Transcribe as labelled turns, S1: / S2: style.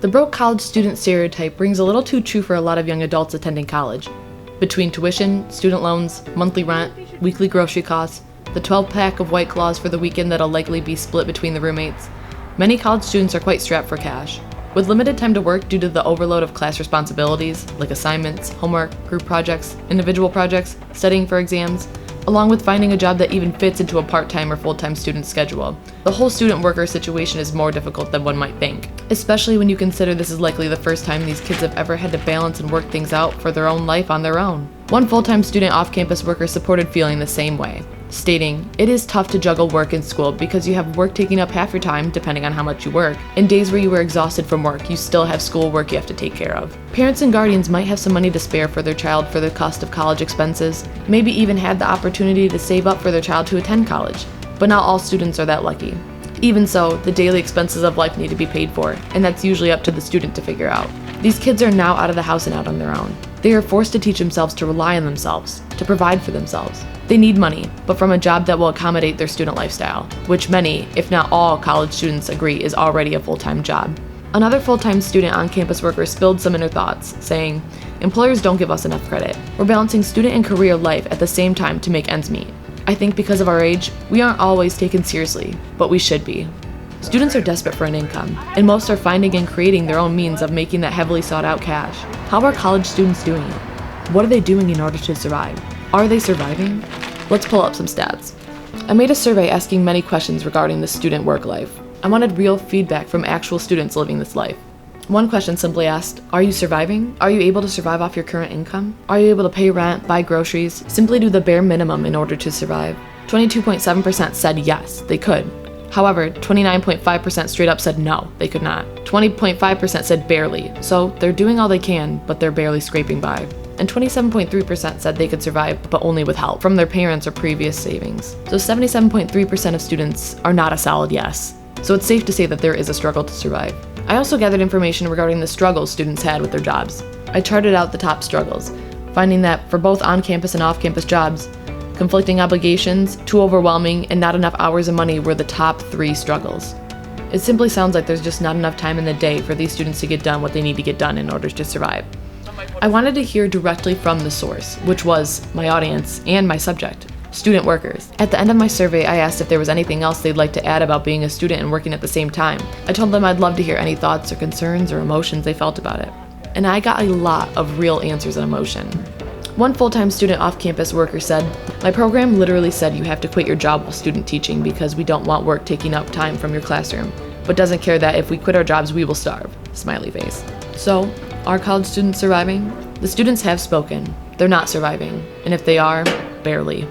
S1: The broke college student stereotype rings a little too true for a lot of young adults attending college. Between tuition, student loans, monthly rent, weekly grocery costs, the 12-pack of White Claws for the weekend that'll likely be split between the roommates, many college students are quite strapped for cash. With limited time to work due to the overload of class responsibilities, like assignments, homework, group projects, individual projects, studying for exams, along with finding a job that even fits into a part-time or full-time student schedule, the whole student-worker situation is more difficult than one might think, especially when you consider this is likely the first time these kids have ever had to balance and work things out for their own life on their own. One full-time student off-campus worker supported feeling the same way, stating, "It is tough to juggle work and school because you have work taking up half your time, depending on how much you work. In days where you were exhausted from work, you still have school work you have to take care of." Parents and guardians might have some money to spare for their child for the cost of college expenses, maybe even had the opportunity to save up for their child to attend college, but not all students are that lucky. Even so, the daily expenses of life need to be paid for, and that's usually up to the student to figure out. These kids are now out of the house and out on their own. They are forced to teach themselves to rely on themselves, to provide for themselves. They need money, but from a job that will accommodate their student lifestyle, which many, if not all, college students agree is already a full-time job. Another full-time student on-campus worker spilled some inner thoughts, saying, "Employers don't give us enough credit. We're balancing student and career life at the same time to make ends meet. I think because of our age, we aren't always taken seriously, but we should be." Students are desperate for an income, and most are finding and creating their own means of making that heavily sought-out cash. How are college students doing it? What are they doing in order to survive? Are they surviving? Let's pull up some stats. I made a survey asking many questions regarding the student work life. I wanted real feedback from actual students living this life. One question simply asked, "Are you surviving? Are you able to survive off your current income? Are you able to pay rent, buy groceries, simply do the bare minimum in order to survive?" 22.7% said yes, they could. However, 29.5% straight up said no, they could not. 20.5% said barely, so they're doing all they can, but they're barely scraping by. And 27.3% said they could survive, but only with help from their parents or previous savings. So 77.3% of students are not a solid yes. So it's safe to say that there is a struggle to survive. I also gathered information regarding the struggles students had with their jobs. I charted out the top struggles, finding that for both on-campus and off-campus jobs, conflicting obligations, too overwhelming, and not enough hours and money were the top 3 struggles. It simply sounds like there's just not enough time in the day for these students to get done what they need to get done in order to survive. I wanted to hear directly from the source, which was my audience and my subject, student workers. At the end of my survey, I asked if there was anything else they'd like to add about being a student and working at the same time. I told them I'd love to hear any thoughts or concerns or emotions they felt about it. And I got a lot of real answers and emotion. One full-time student off-campus worker said, "My program literally said you have to quit your job while student teaching because we don't want work taking up time from your classroom, but doesn't care that if we quit our jobs, we will starve." Smiley face. So, are college students surviving? The students have spoken. They're not surviving. And if they are, barely.